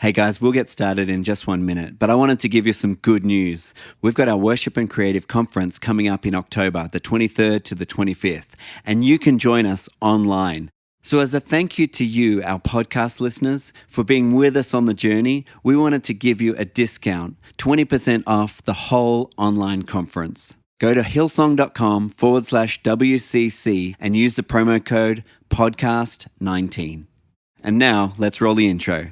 Hey guys, we'll get started in just 1 minute, but I wanted to give you some good news. We've got our Worship and Creative Conference coming up in October, the 23rd to the 25th, and you can join us online. So as a thank you to you, our podcast listeners, for being with us on the journey, we wanted to give you a discount, 20% off the whole online conference. Go to hillsong.com/WCC and use the promo code podcast19. And now let's roll the intro.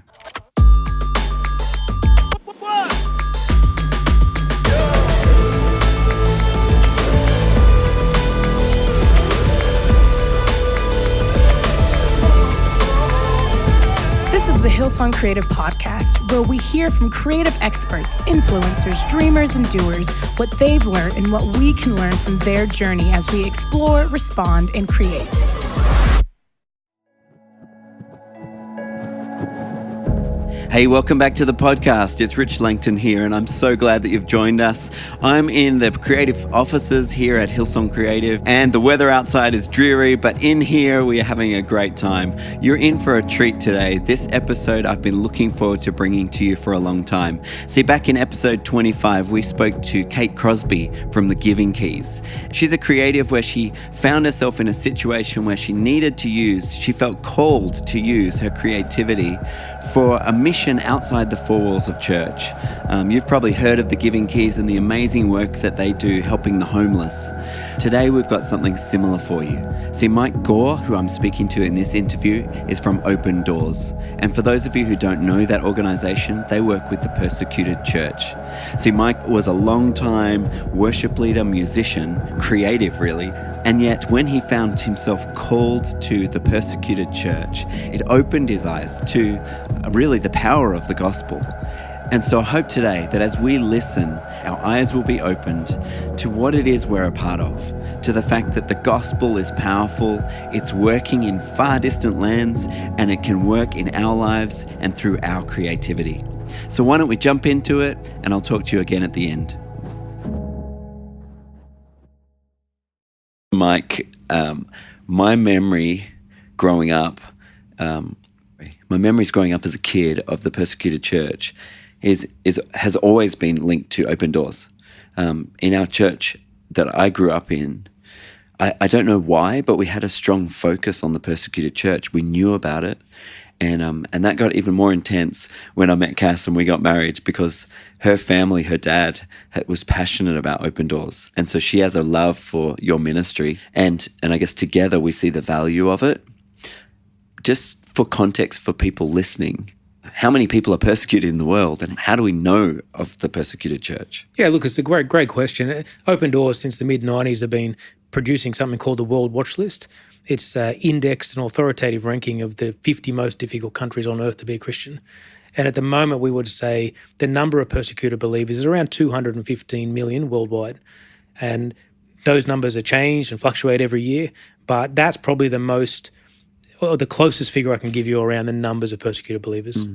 This is the Hillsong Creative Podcast, where we hear from creative experts, influencers, dreamers, and doers, what they've learned and what we can learn from their journey as we explore, respond, and create. Hey, welcome back to the podcast. It's Rich Langton here, and I'm so glad that you've joined us. I'm in the creative offices here at Hillsong Creative, and the weather outside is dreary, but in here we are having a great time. You're in for a treat today. This episode I've been looking forward to bringing to you for a long time. See, back in episode 25, we spoke to Kate Crosby from the Giving Keys. She's a creative where she found herself in a situation where she felt called to use her creativity for a mission outside the four walls of church. You've probably heard of the Giving Keys and the amazing work that they do helping the homeless. Today we've got something similar for you. See, Mike Gore, who I'm speaking to in this interview, is from Open Doors. And for those of you who don't know that organization, they work with the Persecuted church. See, Mike was a long-time worship leader, musician, creative really, and yet when he found himself called to the Persecuted church, it opened his eyes to really the power of the gospel. And so I hope today that as we listen, our eyes will be opened to what it is we're a part of, to the fact that the gospel is powerful, it's working in far distant lands, and it can work in our lives and through our creativity. So why don't we jump into it, and I'll talk to you again at the end. Mike, my memories growing up as a kid of the Persecuted church has always been linked to Open Doors. In our church that I grew up in, I don't know why, but we had a strong focus on the Persecuted church. We knew about it, and that got even more intense when I met Cass and we got married, because her family, her dad, was passionate about Open Doors, and so she has a love for your ministry, and I guess together we see the value of it. Just for context for people listening, how many people are persecuted in the world, and how do we know of the Persecuted church? Yeah, look, it's a great question. Open Doors since the mid-90s have been producing something called the World Watch List. It's indexed an authoritative ranking of the 50 most difficult countries on earth to be a Christian. And at the moment, we would say the number of persecuted believers is around 215 million worldwide. And those numbers are changed and fluctuate every year, but that's probably the closest figure I can give you around the numbers of persecuted believers.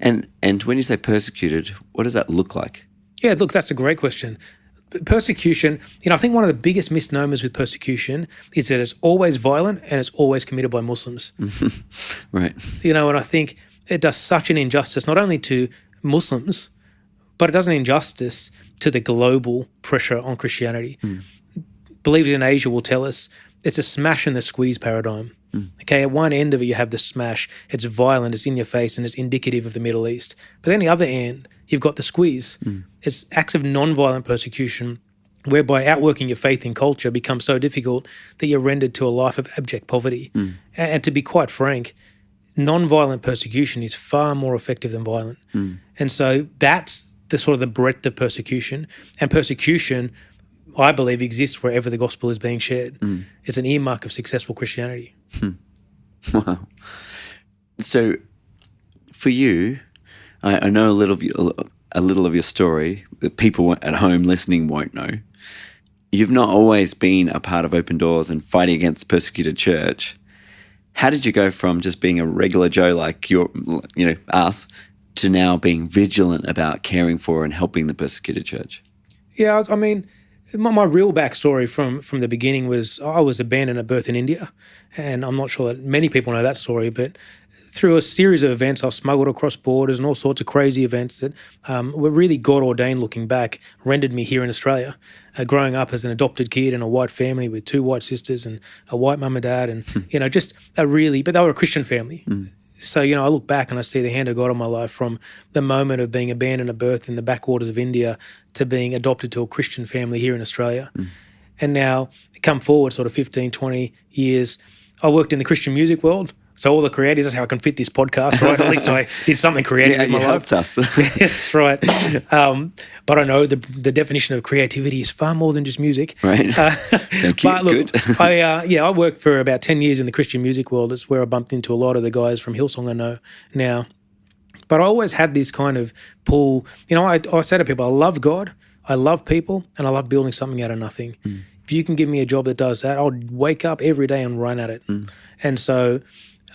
And when you say persecuted, what does that look like? Yeah, look, that's a great question. Persecution, I think one of the biggest misnomers with persecution is that it's always violent and it's always committed by Muslims. Right. And I think it does such an injustice, not only to Muslims, but it does an injustice to the global pressure on Christianity. Believers in Asia will tell us it's a smash and the squeeze paradigm. Okay, at one end of it, you have the smash. It's violent, it's in your face, and it's indicative of the Middle East. But then the other end, you've got the squeeze. It's acts of non-violent persecution, whereby outworking your faith in culture becomes so difficult that you're rendered to a life of abject poverty. And to be quite frank, non-violent persecution is far more effective than violent. And so that's the sort of the breadth of persecution. And persecution, I believe, exists wherever the gospel is being shared. It's an earmark of successful Christianity. Wow. So for you, I know a little of your story that people at home listening won't know. You've not always been a part of Open Doors and fighting against the Persecuted church. How did you go from just being a regular Joe like us to now being vigilant about caring for and helping the Persecuted church? Yeah, I mean, My real backstory from the beginning was I was abandoned at birth in India, and I'm not sure that many people know that story, but through a series of events, I was smuggled across borders and all sorts of crazy events that were really God ordained. Looking back, rendered me here in Australia. Growing up as an adopted kid in a white family with 2 white sisters and a white mum and dad, and just but they were a Christian family. So, I look back and I see the hand of God on my life from the moment of being abandoned at birth in the backwaters of India to being adopted to a Christian family here in Australia. And now, come forward sort of 15, 20 years, I worked in the Christian music world. So all the creatives, that's how I can fit this podcast, right? At least I did something creative in my life. Helped us. That's right. But I know the definition of creativity is far more than just music. Right. Thank you. But look, Good. I worked for about 10 years in the Christian music world. It's where I bumped into a lot of the guys from Hillsong I know now. But I always had this kind of pull. I say to people, I love God, I love people, and I love building something out of nothing. If you can give me a job that does that, I'll wake up every day and run at it. And so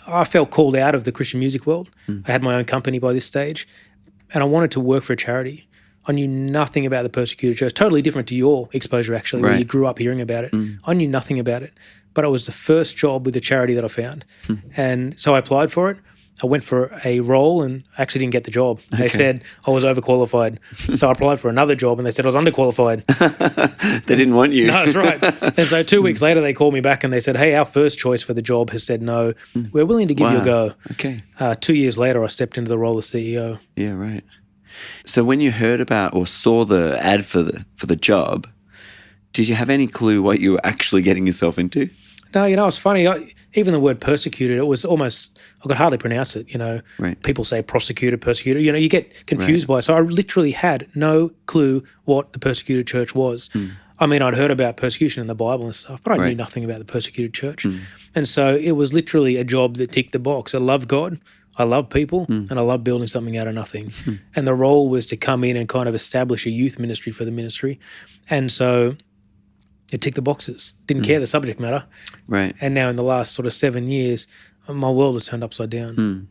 I felt called out of the Christian music world. I had my own company by this stage, and I wanted to work for a charity. I knew nothing about the Persecuted Church, totally different to your exposure, actually, where you grew up hearing about it. I knew nothing about it, but it was the first job with a charity that I found. And so I applied for it. I went for a role and actually didn't get the job. They said I was overqualified. So I applied for another job and they said I was underqualified. They didn't want you. No, that's right. And so 2 weeks later, they called me back and they said, hey, our first choice for the job has said no. We're willing to give you a go. Okay. 2 years later, I stepped into the role of CEO. Yeah, right. So when you heard about or saw the ad for the job, did you have any clue what you were actually getting yourself into? No, it's funny. Even the word persecuted, it was almost, I could hardly pronounce it, Right. People say prosecuted, persecuted. You get confused by it. So I literally had no clue what the persecuted church was. I mean, I'd heard about persecution in the Bible and stuff, but I knew nothing about the persecuted church. And so it was literally a job that ticked the box. I love God, I love people, and I love building something out of nothing. And the role was to come in and kind of establish a youth ministry for the ministry. And so it ticked the boxes. Didn't care the subject matter. Right. And now in the last sort of 7 years, my world has turned upside down.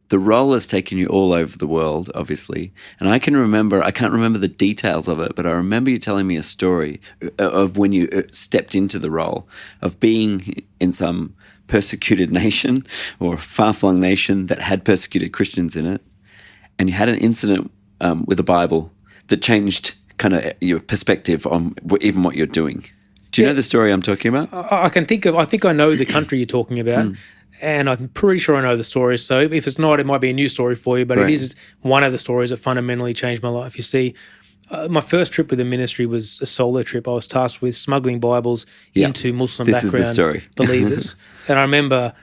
The role has taken you all over the world, obviously. And I can't remember the details of it, but I remember you telling me a story of when you stepped into the role of being in some persecuted nation or far-flung nation that had persecuted Christians in it. And you had an incident with the Bible that changed kind of your perspective on even what you're doing. Do you know the story I'm talking about? I think I know the country you're talking about, and I'm pretty sure I know the story. So if it's not, it might be a new story for you, but it is one of the stories that fundamentally changed my life. You see, my first trip with the ministry was a solo trip. I was tasked with smuggling Bibles into Muslim background believers. And I remember,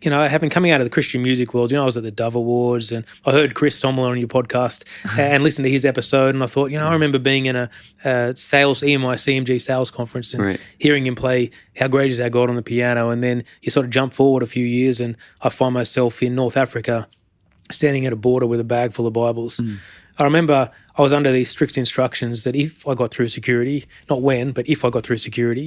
having coming out of the Christian music world, I was at the Dove Awards and I heard Chris Tomlin on your podcast and listened to his episode, and I thought, I remember being in a sales, EMI, CMG sales conference and hearing him play How Great Is Our God on the piano, and then you sort of jump forward a few years and I find myself in North Africa standing at a border with a bag full of Bibles. I remember I was under these strict instructions that if I got through security, not when, but if I got through security,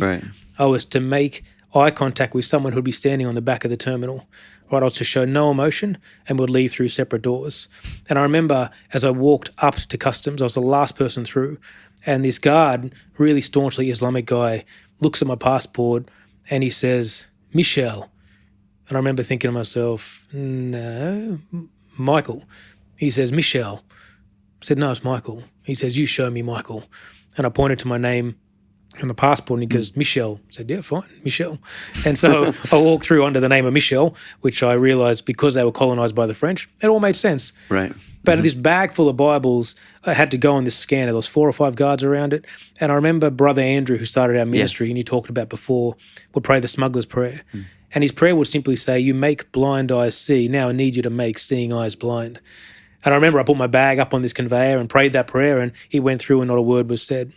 I was to make eye contact with someone who'd be standing on the back of the terminal. Right, I was to show no emotion and would leave through separate doors. And I remember as I walked up to customs, I was the last person through, and this guard, really staunchly Islamic guy, looks at my passport and he says, Michelle. And I remember thinking to myself, no, Michael. He says, Michelle. I said, no, it's Michael. He says, you show me Michael. And I pointed to my name on the passport and he goes, Michelle. I said, yeah, fine, Michelle. And so I walked through under the name of Michelle, which I realised because they were colonised by the French, it all made sense. Right. But this bag full of Bibles, I had to go on this scanner. There was 4 or 5 guards around it. And I remember Brother Andrew, who started our ministry and you talked about before, would pray the smuggler's prayer. And his prayer would simply say, you make blind eyes see. Now I need you to make seeing eyes blind. And I remember I put my bag up on this conveyor and prayed that prayer, and he went through and not a word was said.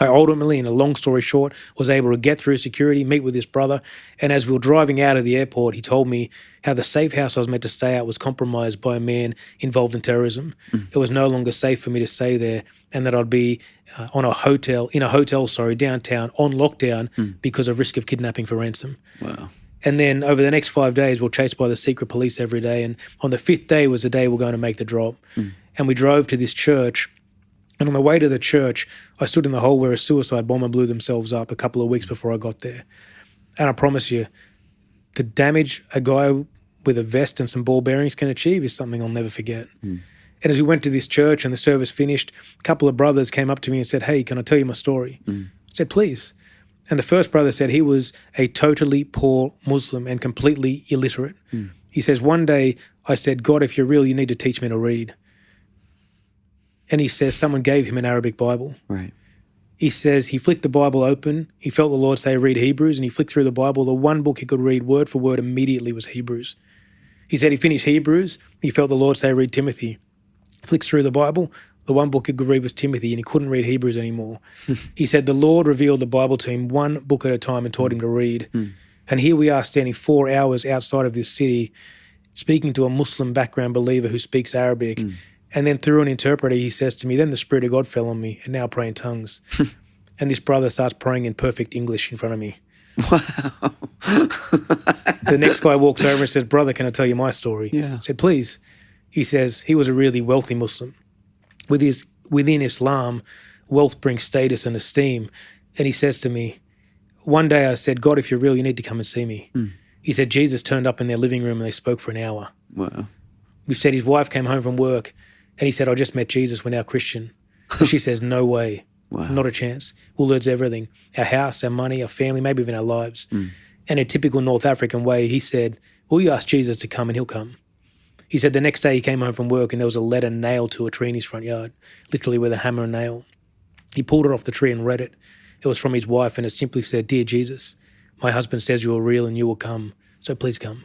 I ultimately, in a long story short, was able to get through security, meet with this brother, and as we were driving out of the airport, he told me how the safe house I was meant to stay at was compromised by a man involved in terrorism. It was no longer safe for me to stay there, and that I'd be in a hotel, downtown, on lockdown because of risk of kidnapping for ransom. Wow. And then over the next 5 days, we're chased by the secret police every day, and on the 5th day was the day we're going to make the drop. And we drove to this church. And on the way to the church, I stood in the hole where a suicide bomber blew themselves up a couple of weeks before I got there. And I promise you, the damage a guy with a vest and some ball bearings can achieve is something I'll never forget. And as we went to this church and the service finished, a couple of brothers came up to me and said, "Hey, can I tell you my story?" I said, "Please." And the first brother said he was a totally poor Muslim and completely illiterate. He says, "One day I said, 'God, if you're real, you need to teach me to read.'" And he says someone gave him an Arabic Bible. Right. He says he flicked the Bible open. He felt the Lord say, "Read Hebrews," and he flicked through the Bible. The one book he could read word for word immediately was Hebrews. He said he finished Hebrews. He felt the Lord say, "Read Timothy." Flicks through the Bible. The one book he could read was Timothy, and he couldn't read Hebrews anymore. He said the Lord revealed the Bible to him one book at a time and taught him to read. And here we are standing 4 hours outside of this city, speaking to a Muslim background believer who speaks Arabic. And then through an interpreter, he says to me, "Then the Spirit of God fell on me, and now I pray in tongues." And this brother starts praying in perfect English in front of me. Wow. The next guy walks over and says, "Brother, can I tell you my story?" Yeah. I said, "Please." He says he was a really wealthy Muslim. Within Islam, wealth brings status and esteem. And he says to me, "One day I said, 'God, if you're real, you need to come and see me.'" He said Jesus turned up in their living room and they spoke for an hour. Wow. We said his wife came home from work and he said, "I just met Jesus, we're now Christian." And she says, "No way. Wow. Not a chance. We'll lose everything. Our house, our money, our family, maybe even our lives." And in a typical North African way, he said, "Well, you ask Jesus to come and he'll come." He said the next day he came home from work and there was a letter nailed to a tree in his front yard, literally with a hammer and nail. He pulled it off the tree and read it. It was from his wife and it simply said, "Dear Jesus, my husband says you are real and you will come, so please come."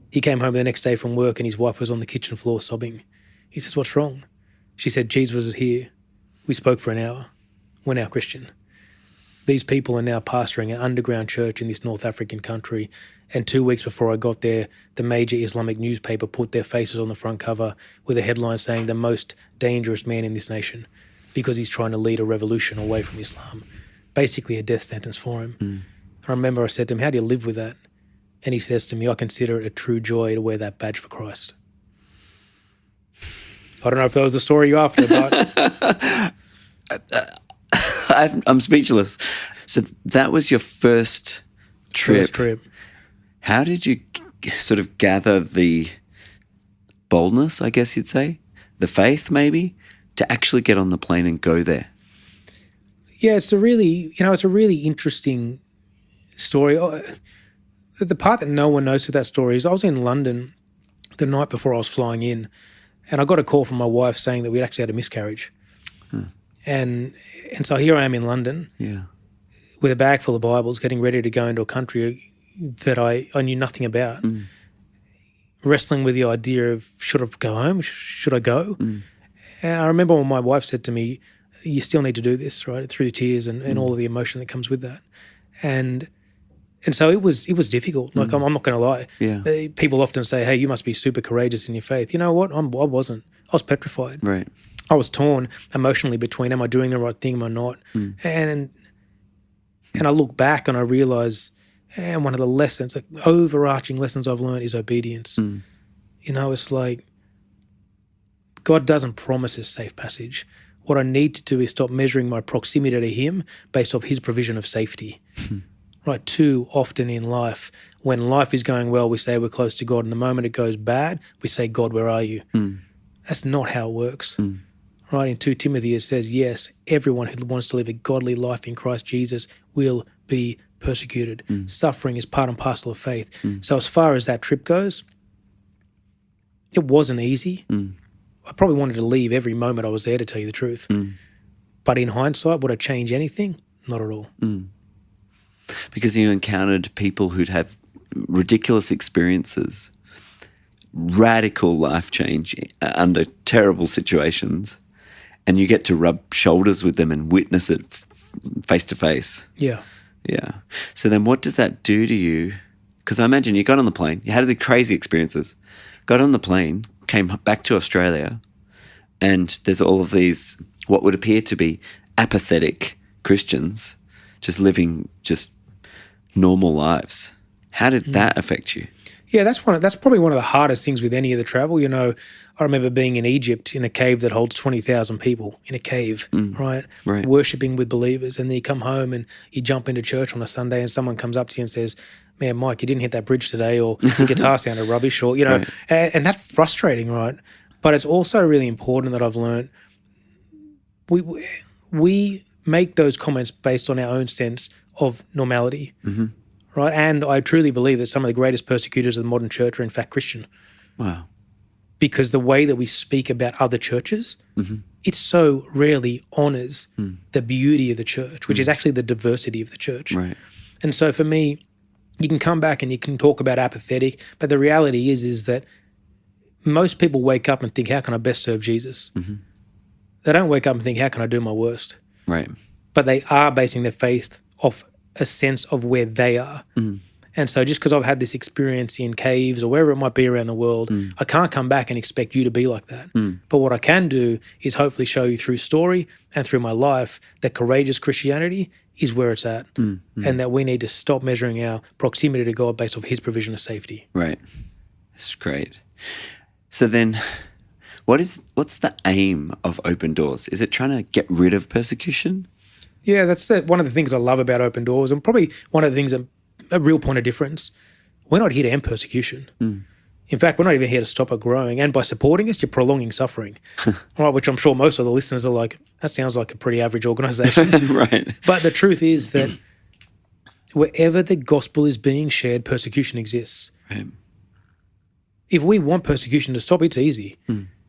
He came home the next day from work and his wife was on the kitchen floor sobbing. He says, "What's wrong?" She said, "Jesus is here. We spoke for an hour. We're now Christian." These people are now pastoring an underground church in this North African country. And 2 weeks before I got there, the major Islamic newspaper put their faces on the front cover with a headline saying the most dangerous man in this nation because he's trying to lead a revolution away from Islam. Basically a death sentence for him. I remember I said to him, "How do you live with that?" And he says to me, "I consider it a true joy to wear that badge for Christ." I don't know if that was the story you're after, but... I'm speechless. So that was your first trip. How did you sort of gather the boldness, I guess you'd say, the faith maybe, to actually get on the plane and go there? Yeah, it's a really interesting story. The part that no one knows of that story is I was in London the night before I was flying in, and I got a call from my wife saying that we'd actually had a miscarriage. And so here I am in London with a bag full of Bibles, getting ready to go into a country that I knew nothing about, wrestling with the idea of should I go home, should I go? And I remember when my wife said to me, "You still need to do this," right, through tears and all of the emotion that comes with that. And so it was difficult. Like, I'm not going to lie. Yeah. People often say, "Hey, you must be super courageous in your faith." You know what? I wasn't. I was petrified. Right. I was torn emotionally between, am I doing the right thing, am I not? And I look back and I realize, one of the lessons, like overarching lessons I've learned is obedience. You know, it's like God doesn't promise us safe passage. What I need to do is stop measuring my proximity to him based off his provision of safety. Right? Too often in life, when life is going well, we say we're close to God, and the moment it goes bad, we say, "God, where are you?" That's not how it works. Right, in 2 Timothy it says, yes, everyone who wants to live a godly life in Christ Jesus will be persecuted. Suffering is part and parcel of faith. So as far as that trip goes, it wasn't easy. I probably wanted to leave every moment I was there, to tell you the truth. But in hindsight, would I change anything? Not at all. Because you encountered people who'd have ridiculous experiences, radical life change under terrible situations, and you get to rub shoulders with them and witness it face to face. Yeah. Yeah. So then what does that do to you? Because I imagine you got on the plane, you had the crazy experiences, got on the plane, came back to Australia, and there's all of these what would appear to be apathetic Christians just living just normal lives. How did that affect you? Yeah, that's probably one of the hardest things with any of the travel. You know, I remember being in Egypt in a cave that holds 20,000 people in a cave, right? Worshipping with believers. And then you come home and you jump into church on a Sunday and someone comes up to you and says, man, Mike, you didn't hit that bridge today, or your guitar sounded rubbish, or, you know, and that's frustrating, right? But it's also really important that I've learned we make those comments based on our own sense of normality, right? And I truly believe that some of the greatest persecutors of the modern church are in fact Christian. Wow. Because the way that we speak about other churches, it so rarely honors the beauty of the church, which is actually the diversity of the church. Right. And so for me, you can come back and you can talk about apathetic, but the reality is that most people wake up and think, how can I best serve Jesus? They don't wake up and think, how can I do my worst? Right. But they are basing their faith off a sense of where they are. And so just because I've had this experience in caves or wherever it might be around the world, I can't come back and expect you to be like that. But what I can do is hopefully show you through story and through my life that courageous Christianity is where it's at, and that we need to stop measuring our proximity to God based off his provision of safety. Right. That's great. So then what's the aim of Open Doors? Is it trying to get rid of persecution? Yeah, that's one of the things I love about Open Doors, and probably one of the things that a real point of difference. We're not here to end persecution. In fact, we're not even here to stop it growing. And by supporting us, you're prolonging suffering, right? Which I'm sure most of the listeners are like, that sounds like a pretty average organisation. Right. But the truth is that wherever the gospel is being shared, persecution exists. Right. If we want persecution to stop, it's easy.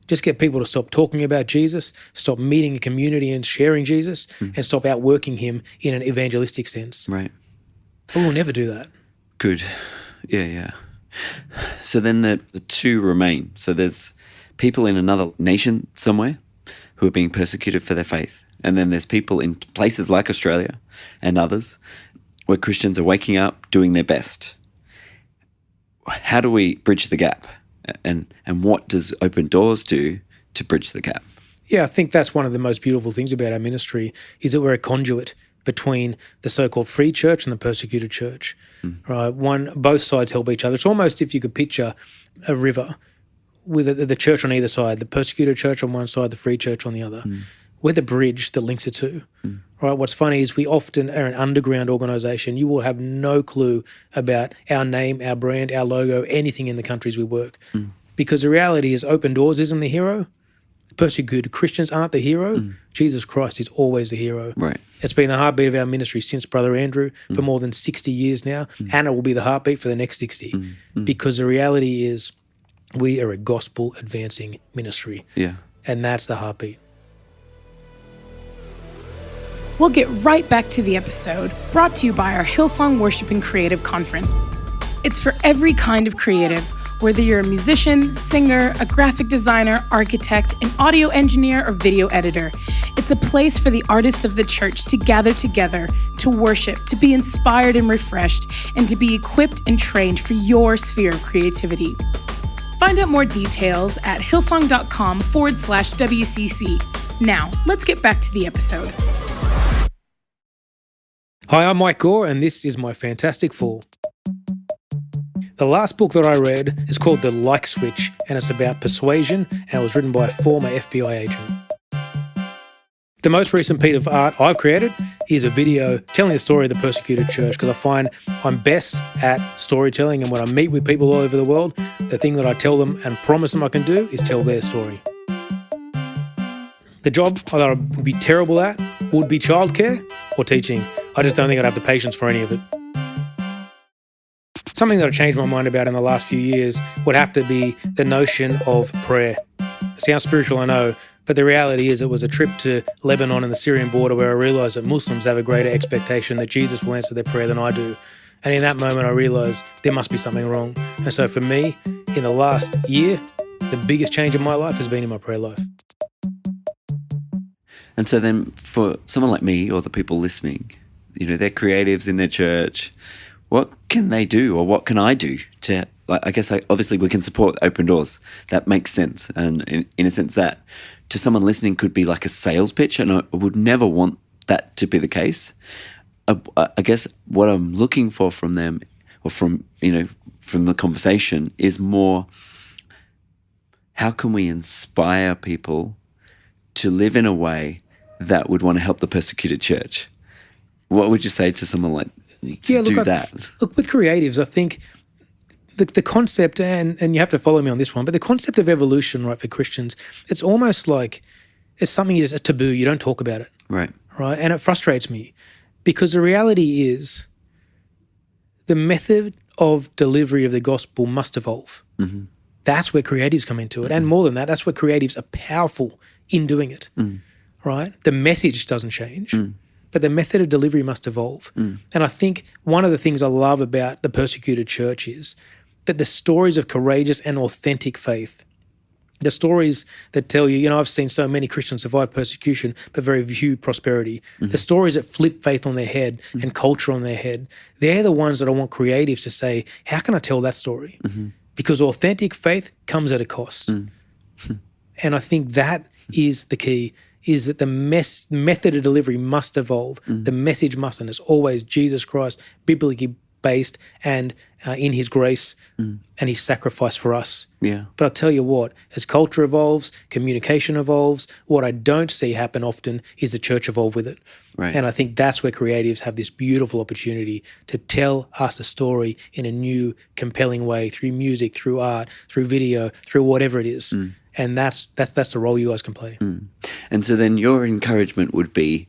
Just get people to stop talking about Jesus, stop meeting a community and sharing Jesus, and stop outworking him in an evangelistic sense. Right. But we'll never do that. Good. Yeah. So then the two remain. So there's people in another nation somewhere who are being persecuted for their faith. And then there's people in places like Australia and others where Christians are waking up, doing their best. How do we bridge the gap? And what does Open Doors do to bridge the gap? Yeah, I think that's one of the most beautiful things about our ministry is that we're a conduit between the so-called free church and the persecuted church, right? Both sides help each other. It's almost if you could picture a river with the church on either side, the persecuted church on one side, the free church on the other. We're the bridge that links the two, right? What's funny is we often are an underground organisation. You will have no clue about our name, our brand, our logo, anything in the countries we work. Because the reality is Open Doors isn't the hero. Persecuted Christians aren't the hero. Jesus Christ is always the hero. Right. It's been the heartbeat of our ministry since Brother Andrew for more than 60 years now, and it will be the heartbeat for the next 60. Because the reality is we are a gospel advancing ministry. Yeah. And that's the heartbeat. We'll get right back to the episode, brought to you by our Hillsong Worship and Creative Conference. It's for every kind of creative, whether you're a musician, singer, a graphic designer, architect, an audio engineer, or video editor. It's a place for the artists of the church to gather together, to worship, to be inspired and refreshed, and to be equipped and trained for your sphere of creativity. Find out more details at hillsong.com/WCC. Now, let's get back to the episode. Hi, I'm Mike Gore, and this is my fantastic fall. The last book that I read is called The Like Switch, and it's about persuasion, and it was written by a former FBI agent. The most recent piece of art I've created is a video telling the story of the persecuted church, because I find I'm best at storytelling, and when I meet with people all over the world, the thing that I tell them and promise them I can do is tell their story. The job that I would be terrible at would be childcare or teaching. I just don't think I'd have the patience for any of it. Something that I changed my mind about in the last few years would have to be the notion of prayer. It sounds spiritual, I know, but the reality is it was a trip to Lebanon and the Syrian border where I realised that Muslims have a greater expectation that Jesus will answer their prayer than I do. And in that moment, I realised there must be something wrong. And so for me, in the last year, the biggest change in my life has been in my prayer life. And so then for someone like me or the people listening, they're creatives in their church. What can they do, or what can I do to, obviously we can support Open Doors. That makes sense. And in a sense that to someone listening could be like a sales pitch, and I would never want that to be the case. I guess what I'm looking for from them, or from from the conversation is more, how can we inspire people to live in a way that would want to help the persecuted church? What would you say to someone like that? Look, with creatives, I think the concept, and you have to follow me on this one, but the concept of evolution, right, for Christians, it's almost like it's something that's a taboo. You don't talk about it. Right. Right. And it frustrates me because the reality is the method of delivery of the gospel must evolve. Mm-hmm. That's where creatives come into it. And more than that, that's where creatives are powerful in doing it. Right? The message doesn't change, but the method of delivery must evolve. And I think one of the things I love about the persecuted church is that the stories of courageous and authentic faith, the stories that tell you, I've seen so many Christians survive persecution, but very few prosperity. The stories that flip faith on their head and culture on their head, they're the ones that I want creatives to say, how can I tell that story? Because authentic faith comes at a cost. And I think that is the key, is that the method of delivery must evolve. The message must, and it's always Jesus Christ, biblically based and in his grace and his sacrifice for us. Yeah. But I'll tell you what, as culture evolves, communication evolves, what I don't see happen often is the church evolve with it. Right. And I think that's where creatives have this beautiful opportunity to tell us a story in a new, compelling way through music, through art, through video, through whatever it is. And that's the role you guys can play. And so then your encouragement would be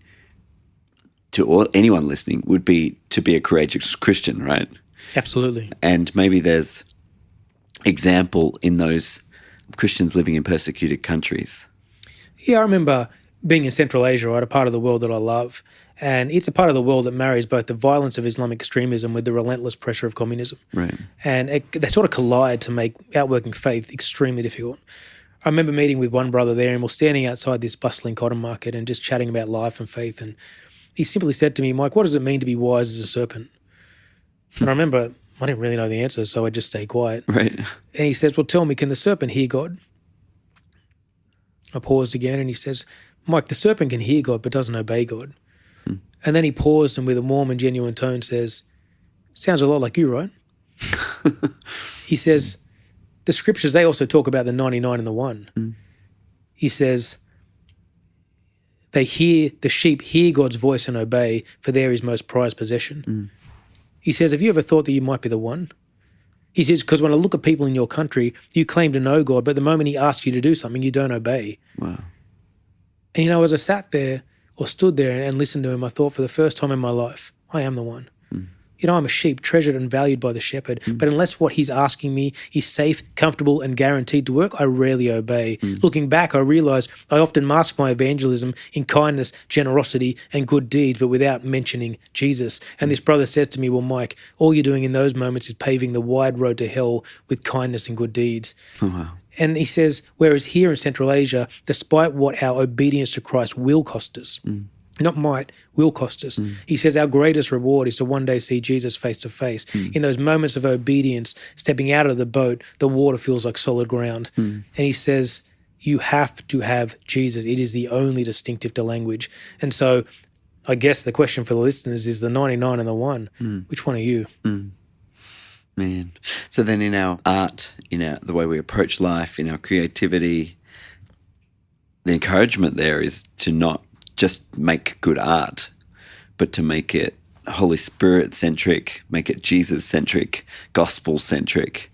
to anyone listening would be to be a courageous Christian, right? Absolutely. And maybe there's example in those Christians living in persecuted countries. Yeah, I remember being in Central Asia, right, a part of the world that I love. And it's a part of the world that marries both the violence of Islamic extremism with the relentless pressure of communism. Right. And they sort of collide to make outworking faith extremely difficult. I remember meeting with one brother there and we're standing outside this bustling cotton market and just chatting about life and faith. And he simply said to me, Mike, what does it mean to be wise as a serpent? And I remember I didn't really know the answer, so I just stayed quiet. Right. And he says, well, tell me, can the serpent hear God? I paused again and he says, Mike, the serpent can hear God but doesn't obey God. And then he paused and with a warm and genuine tone says, sounds a lot like you, right? He says, the scriptures, they also talk about the 99 and the 1. He says, the sheep hear God's voice and obey, for they're his most prized possession. He says, have you ever thought that you might be the one? He says, because when I look at people in your country, you claim to know God, but the moment he asks you to do something, you don't obey. Wow. And, as I sat there or stood there and listened to him, I thought for the first time in my life, I am the one. I'm a sheep treasured and valued by the shepherd, but unless what he's asking me is safe, comfortable, and guaranteed to work, I rarely obey. Looking back, I realize I often mask my evangelism in kindness, generosity, and good deeds, but without mentioning Jesus. And this brother says to me, well, Mike, all you're doing in those moments is paving the wide road to hell with kindness and good deeds. Oh, wow. And he says, whereas here in Central Asia, despite what our obedience to Christ will cost us, not might, will cost us. He says our greatest reward is to one day see Jesus face to face. In those moments of obedience, stepping out of the boat, the water feels like solid ground. And he says, you have to have Jesus. It is the only distinctive to language. And so I guess the question for the listeners is the 99 and the 1. Which one are you? Man. So then in our art, the way we approach life, in our creativity, the encouragement there is to not just make good art, but to make it Holy Spirit-centric, make it Jesus-centric, gospel-centric.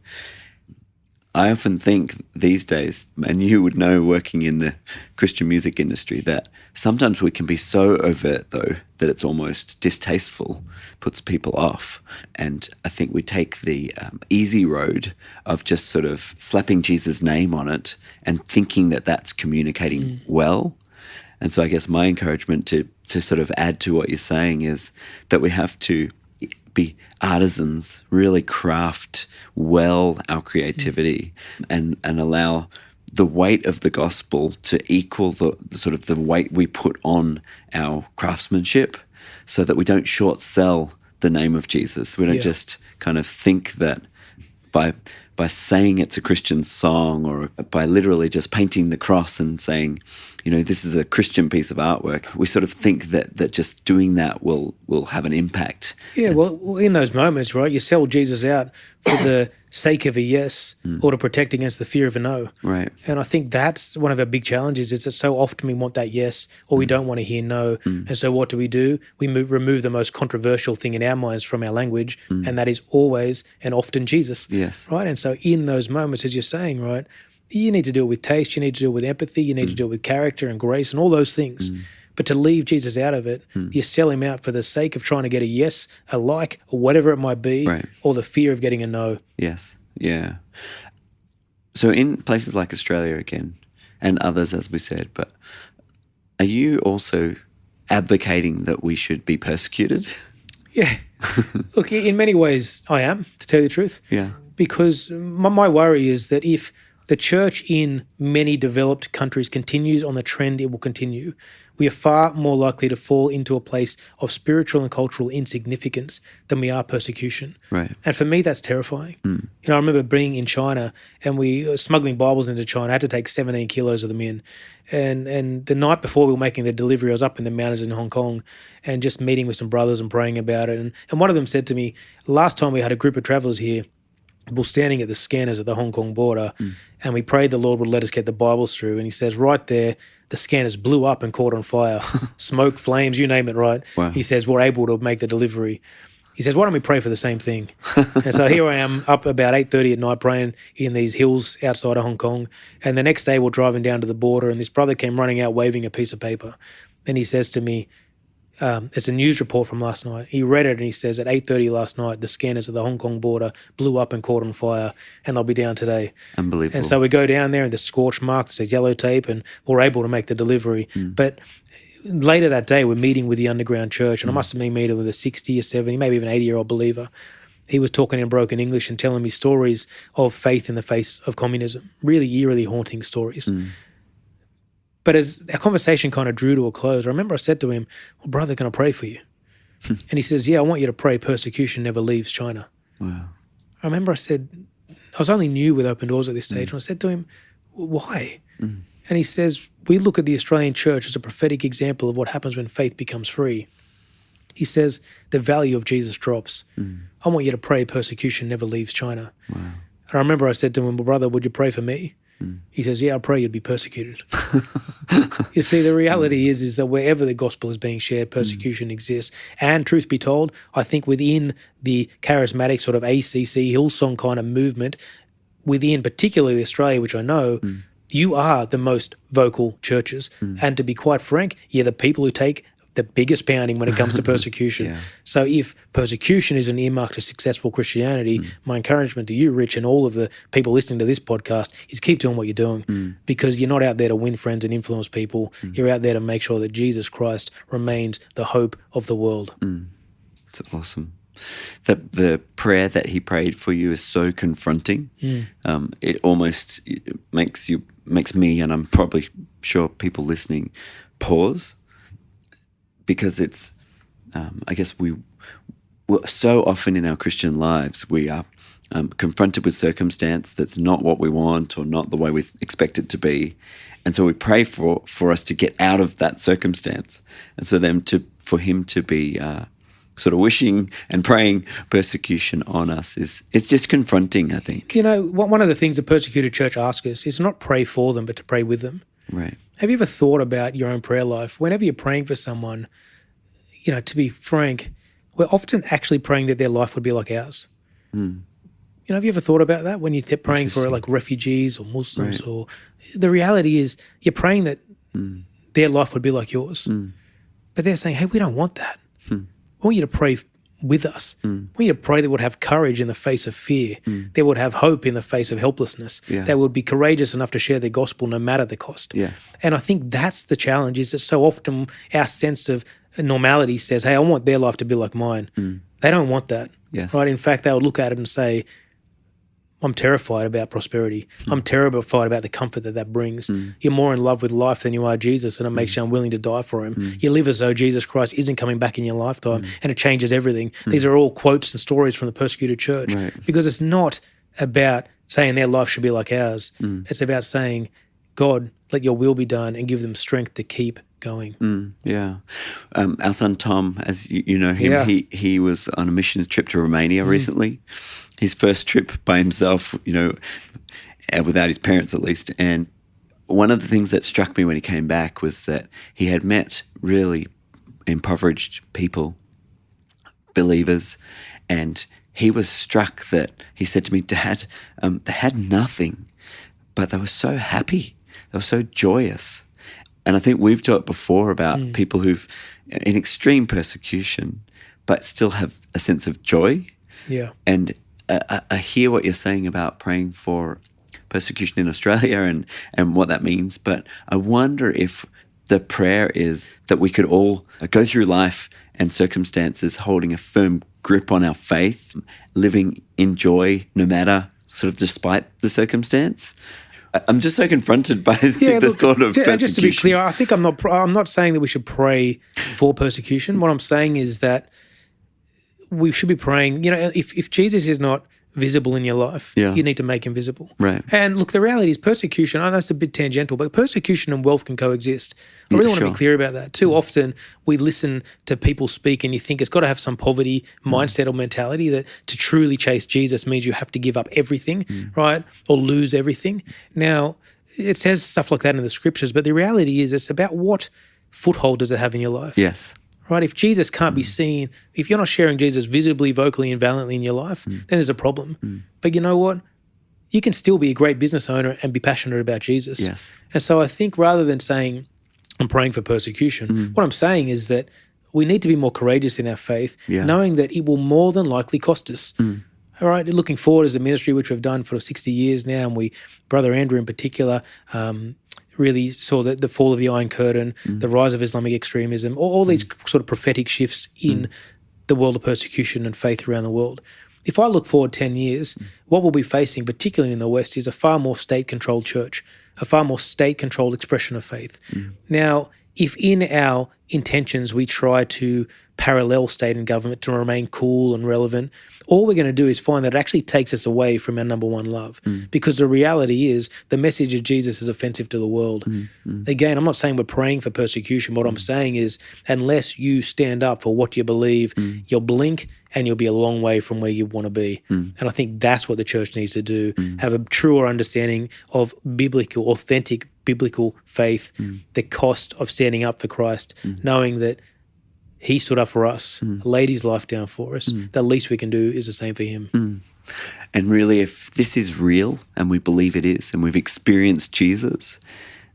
I often think these days, and you would know working in the Christian music industry, that sometimes we can be so overt, though, that it's almost distasteful, puts people off. And I think we take the easy road of just sort of slapping Jesus' name on it and thinking that that's communicating well. And so I guess my encouragement to sort of add to what you're saying is that we have to be artisans, really craft well our creativity and allow the weight of the gospel to equal the sort of the weight we put on our craftsmanship so that we don't short sell the name of Jesus. We don't just kind of think that by saying it's a Christian song or by literally just painting the cross and saying, this is a Christian piece of artwork. We sort of think that just doing that will have an impact. Yeah, well, in those moments, right, you sell Jesus out for the sake of a yes or to protect against the fear of a no. Right. And I think that's one of our big challenges is that so often we want that yes or we don't want to hear no. And so what do? We remove the most controversial thing in our minds from our language, and that is always and often Jesus. Yes. Right? And so in those moments, as you're saying, right, you need to deal with taste, you need to deal with empathy, you need to deal with character and grace and all those things. But to leave Jesus out of it, you sell him out for the sake of trying to get a yes, a like, or whatever it might be, or the fear of getting a no. Yes, yeah. So in places like Australia again, and others, as we said, but are you also advocating that we should be persecuted? Yeah. Look, in many ways I am, to tell you the truth. Yeah. Because my worry is that if the church in many developed countries continues on the trend it will continue, we are far more likely to fall into a place of spiritual and cultural insignificance than we are persecution. Right. And for me, that's terrifying. I remember being in China and we were smuggling Bibles into China. I had to take 17 kilos of them in. And the night before we were making the delivery, I was up in the mountains in Hong Kong and just meeting with some brothers and praying about it. And one of them said to me, last time we had a group of travelers here, we're standing at the scanners at the Hong Kong border, and we prayed the Lord would let us get the Bibles through. And he says, right there, the scanners blew up and caught on fire. Smoke, flames, you name it, right? Wow. He says, we're able to make the delivery. He says, why don't we pray for the same thing? And so here I am up about 8:30 at night praying in these hills outside of Hong Kong. And the next day we're driving down to the border, and this brother came running out waving a piece of paper. And he says to me, it's a news report from last night. He read it and he says at 8:30 last night, the scanners at the Hong Kong border blew up and caught on fire, and they'll be down today. Unbelievable. And so we go down there and the scorch marks, the yellow tape, and we're able to make the delivery. But later that day, we're meeting with the underground church, and I must have been meeting with a 60 or 70, maybe even 80-year-old believer. He was talking in broken English and telling me stories of faith in the face of communism, really eerily haunting stories. But as our conversation kind of drew to a close, I remember I said to him, well, brother, can I pray for you? And he says, yeah, I want you to pray persecution never leaves China. Wow. I remember I said, I was only new with Open Doors at this stage, and I said to him, why? And he says, we look at the Australian church as a prophetic example of what happens when faith becomes free. He says, the value of Jesus drops. I want you to pray persecution never leaves China. Wow. And I remember I said to him, well, brother, would you pray for me? He says, yeah, I pray you'd be persecuted. You see, the reality is that wherever the gospel is being shared, persecution exists. And truth be told, I think within the charismatic sort of ACC, Hillsong kind of movement, within particularly Australia, which I know, you are the most vocal churches. And to be quite frank, you're the people who take the biggest pounding when it comes to persecution. Yeah. So if persecution is an earmark to successful Christianity, my encouragement to you, Rich, and all of the people listening to this podcast is keep doing what you're doing because you're not out there to win friends and influence people. You're out there to make sure that Jesus Christ remains the hope of the world. It's awesome. The prayer that he prayed for you is so confronting. It almost makes me, and I'm probably sure people listening, pause. Because it's, I guess we're so often in our Christian lives, we are confronted with circumstance that's not what we want or not the way we expect it to be. And so we pray for us to get out of that circumstance. And so then for him to be sort of wishing and praying persecution on us it's just confronting, I think. You know, one of the things the persecuted church asks us is not pray for them, but to pray with them. Right. Have you ever thought about your own prayer life? Whenever you're praying for someone, you know, to be frank, we're often actually praying that their life would be like ours. You know, have you ever thought about that when you're praying for like refugees or Muslims? Right. Or the reality is you're praying that their life would be like yours. But they're saying, hey, we don't want that. We want you to pray with us. We want you to pray that would have courage in the face of fear. They would have hope in the face of helplessness. Yeah. They would be courageous enough to share the gospel no matter the cost. Yes. And I think that's the challenge, is that so often our sense of normality says, hey, I want their life to be like mine. They don't want that. Yes. Right? In fact, they would look at it and say, I'm terrified about prosperity. I'm terrified about the comfort that brings. You're more in love with life than you are Jesus, and it makes you unwilling to die for him. You live as though Jesus Christ isn't coming back in your lifetime, and it changes everything. These are all quotes and stories from the persecuted church, because it's not about saying their life should be like ours. It's about saying, God, let your will be done, and give them strength to keep going. Yeah. Our son Tom, as you know him, Yeah. he was on a mission trip to Romania recently. His first trip by himself, without his parents at least. And one of the things that struck me when he came back was that he had met really impoverished people, believers, and he was struck that he said to me, Dad, they had nothing, but they were so happy. They were so joyous. And I think we've talked before about people who've in extreme persecution, but still have a sense of joy. Yeah. And I hear what you're saying about praying for persecution in Australia and what that means. But I wonder if the prayer is that we could all go through life and circumstances holding a firm grip on our faith, living in joy, no matter sort of despite the circumstance. I'm just so confronted by the thought of persecution. Just to be clear, I think I'm not saying that we should pray for persecution. What I'm saying is that we should be praying. If Jesus is not visible in your life, you need to make him visible. Right. And look, the reality is persecution, I know it's a bit tangential, but persecution and wealth can coexist. I really want to be clear about that. Too often we listen to people speak and you think it's got to have some poverty mindset or mentality that to truly chase Jesus means you have to give up everything, right? Or lose everything. Now, it says stuff like that in the scriptures, but the reality is it's about what foothold does it have in your life? Yes. Right? If Jesus can't be seen, if you're not sharing Jesus visibly, vocally, and valiantly in your life, then there's a problem. But you know what? You can still be a great business owner and be passionate about Jesus. Yes. And so I think rather than saying, I'm praying for persecution, what I'm saying is that we need to be more courageous in our faith, knowing that it will more than likely cost us. All right, looking forward as a ministry, which we've done for 60 years now, and Brother Andrew in particular, really saw the fall of the Iron Curtain, the rise of Islamic extremism, all these sort of prophetic shifts in the world of persecution and faith around the world. If I look forward 10 years, what we'll be facing, particularly in the West, is a far more state-controlled church, a far more state-controlled expression of faith. Now, if in our intentions we try to parallel state and government to remain cool and relevant, all we're going to do is find that it actually takes us away from our number one love. Because the reality is the message of Jesus is offensive to the world. Again, I'm not saying we're praying for persecution. What I'm saying is unless you stand up for what you believe, you'll blink and you'll be a long way from where you want to be. And I think that's what the church needs to do, have a truer understanding of biblical, authentic biblical faith, the cost of standing up for Christ, knowing that he stood up for us, laid his life down for us. The least we can do is the same for him. And really, if this is real and we believe it is and we've experienced Jesus,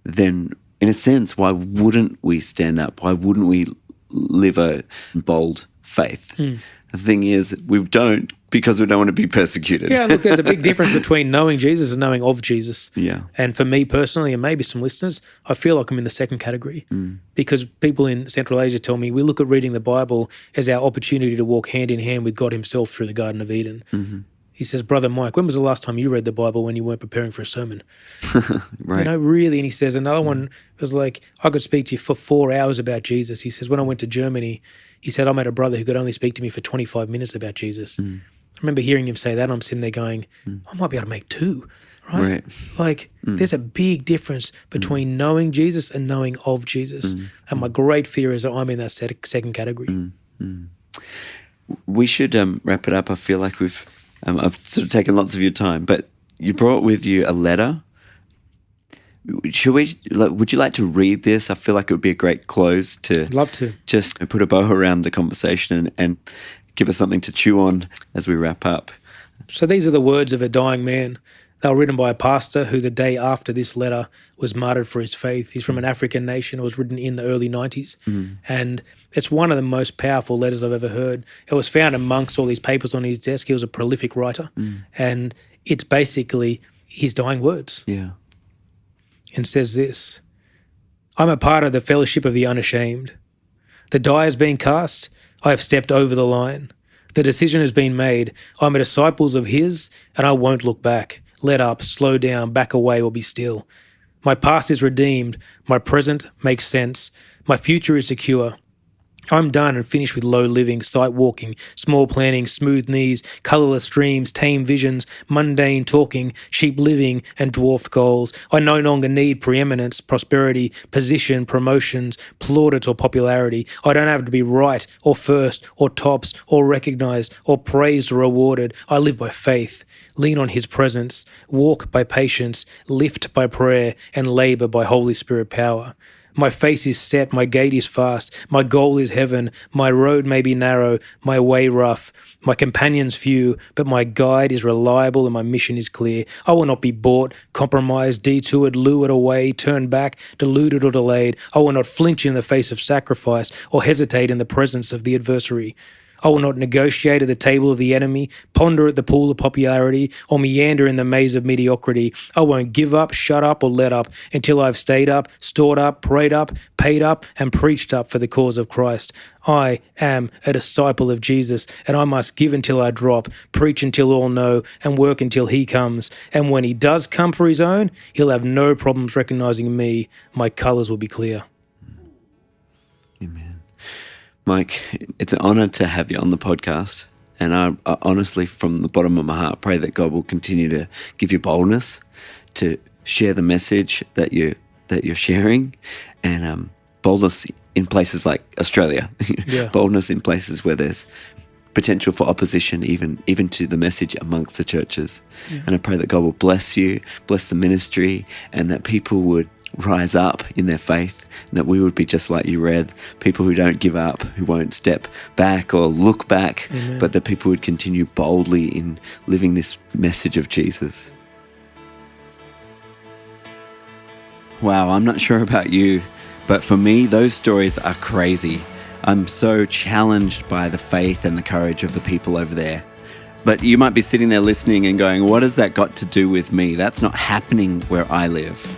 then in a sense, why wouldn't we stand up? Why wouldn't we live a bold faith? The thing is, we don't because we don't want to be persecuted. Yeah, look, there's a big difference between knowing Jesus and knowing of Jesus. Yeah. And for me personally, and maybe some listeners, I feel like I'm in the second category because people in Central Asia tell me we look at reading the Bible as our opportunity to walk hand in hand with God himself through the Garden of Eden. He says, Brother Mike, when was the last time you read the Bible when you weren't preparing for a sermon? Right. Really. And he says, another one was like, I could speak to you for 4 hours about Jesus. He says, when I went to Germany, he said, I met a brother who could only speak to me for 25 minutes about Jesus. I remember hearing him say that, and I'm sitting there going, I might be able to make two, right? Like, there's a big difference between knowing Jesus and knowing of Jesus. And my great fear is that I'm in that second category. We should wrap it up. I feel like I've sort of taken lots of your time, but you brought with you a letter. Would you like to read this? I feel like it would be a great close to. I'd love to. Just put a bow around the conversation and give us something to chew on as we wrap up. So these are the words of a dying man. They were written by a pastor who the day after this letter was martyred for his faith. He's from an African nation. It was written in the early 90s. And it's one of the most powerful letters I've ever heard. It was found amongst all these papers on his desk. He was a prolific writer. And it's basically his dying words. Yeah. And says this, I'm a part of the fellowship of the unashamed. The die has been cast. I have stepped over the line. The decision has been made. I'm a disciple of his, and I won't look back. Let up, slow down, back away, or be still. My past is redeemed. My present makes sense. My future is secure. I'm done and finished with low living, sight walking, small planning, smooth knees, colourless dreams, tame visions, mundane talking, sheep living, and dwarfed goals. I no longer need preeminence, prosperity, position, promotions, plaudits, or popularity. I don't have to be right, or first, or tops, or recognised, or praised, or rewarded. I live by faith, lean on His presence, walk by patience, lift by prayer, and labour by Holy Spirit power. My face is set, my gait is fast, my goal is heaven, my road may be narrow, my way rough, my companions few, but my guide is reliable and my mission is clear. I will not be bought, compromised, detoured, lured away, turned back, deluded or delayed. I will not flinch in the face of sacrifice or hesitate in the presence of the adversary. I will not negotiate at the table of the enemy, ponder at the pool of popularity, or meander in the maze of mediocrity. I won't give up, shut up, or let up until I've stayed up, stored up, prayed up, paid up, and preached up for the cause of Christ. I am a disciple of Jesus, and I must give until I drop, preach until all know, and work until He comes. And when He does come for His own, He'll have no problems recognizing me. My colours will be clear. Amen. Mike, it's an honor to have you on the podcast. And I honestly, from the bottom of my heart, pray that God will continue to give you boldness to share the message that you're sharing, and boldness in places like Australia, boldness in places where there's potential for opposition, even to the message amongst the churches. Yeah. And I pray that God will bless you, bless the ministry, and that people would rise up in their faith, and that we would be just like you read, people who don't give up, who won't step back or look back. Amen. But that people would continue boldly in living this message of Jesus. Wow, I'm not sure about you, but for me, those stories are crazy. I'm so challenged by the faith and the courage of the people over there. But you might be sitting there listening and going, what has that got to do with me? That's not happening where I live.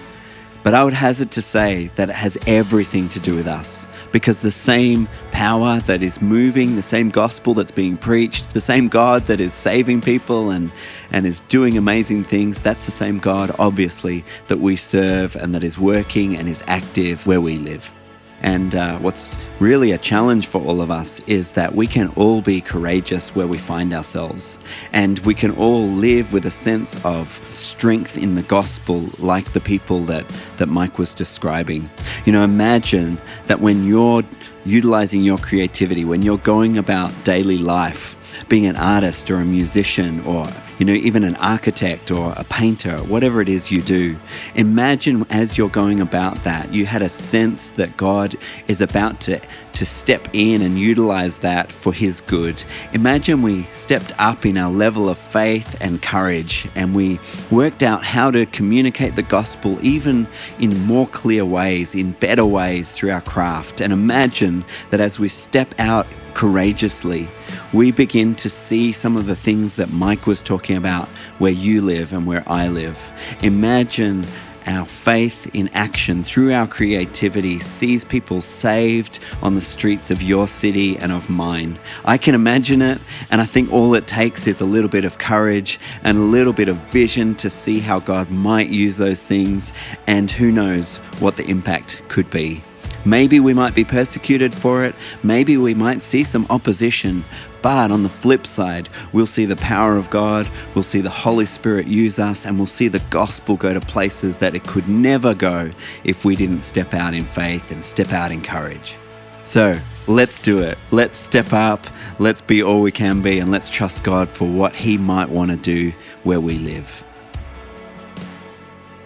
But I would hazard to say that it has everything to do with us, because the same power that is moving, the same gospel that's being preached, the same God that is saving people and is doing amazing things, that's the same God, obviously, that we serve and that is working and is active where we live. And what's really a challenge for all of us is that we can all be courageous where we find ourselves. And we can all live with a sense of strength in the gospel, like the people that Mike was describing. You know, imagine that when you're utilizing your creativity, when you're going about daily life, being an artist or a musician or, even an architect or a painter, whatever it is you do, imagine as you're going about that, you had a sense that God is about to step in and utilize that for His good. Imagine we stepped up in our level of faith and courage, and we worked out how to communicate the gospel even in more clear ways, in better ways through our craft. And imagine that as we step out courageously, we begin to see some of the things that Mike was talking about where you live and where I live. Imagine our faith in action through our creativity sees people saved on the streets of your city and of mine. I can imagine it, and I think all it takes is a little bit of courage and a little bit of vision to see how God might use those things, and who knows what the impact could be. Maybe we might be persecuted for it. Maybe we might see some opposition. But on the flip side, we'll see the power of God, we'll see the Holy Spirit use us, and we'll see the gospel go to places that it could never go if we didn't step out in faith and step out in courage. So let's do it. Let's step up, let's be all we can be, and let's trust God for what He might want to do where we live.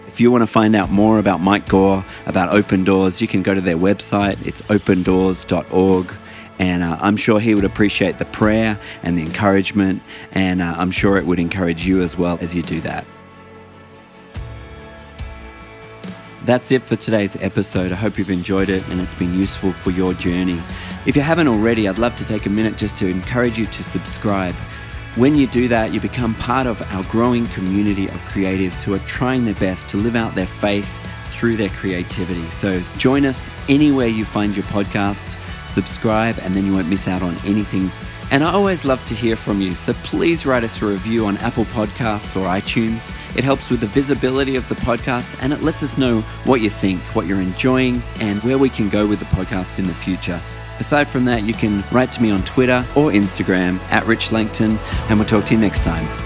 If you want to find out more about Mike Gore, about Open Doors, you can go to their website. It's opendoors.org. And I'm sure he would appreciate the prayer and the encouragement. And I'm sure it would encourage you as well as you do that. That's it for today's episode. I hope you've enjoyed it and it's been useful for your journey. If you haven't already, I'd love to take a minute just to encourage you to subscribe. When you do that, you become part of our growing community of creatives who are trying their best to live out their faith through their creativity. So join us anywhere you find your podcasts, subscribe, and then you won't miss out on anything. And I always love to hear from you, so please write us a review on Apple Podcasts or iTunes. It helps with the visibility of the podcast, and it lets us know what you think, what you're enjoying, and where we can go with the podcast in the future. Aside from that, you can write to me on Twitter or Instagram @RichLangton, and we'll talk to you next time.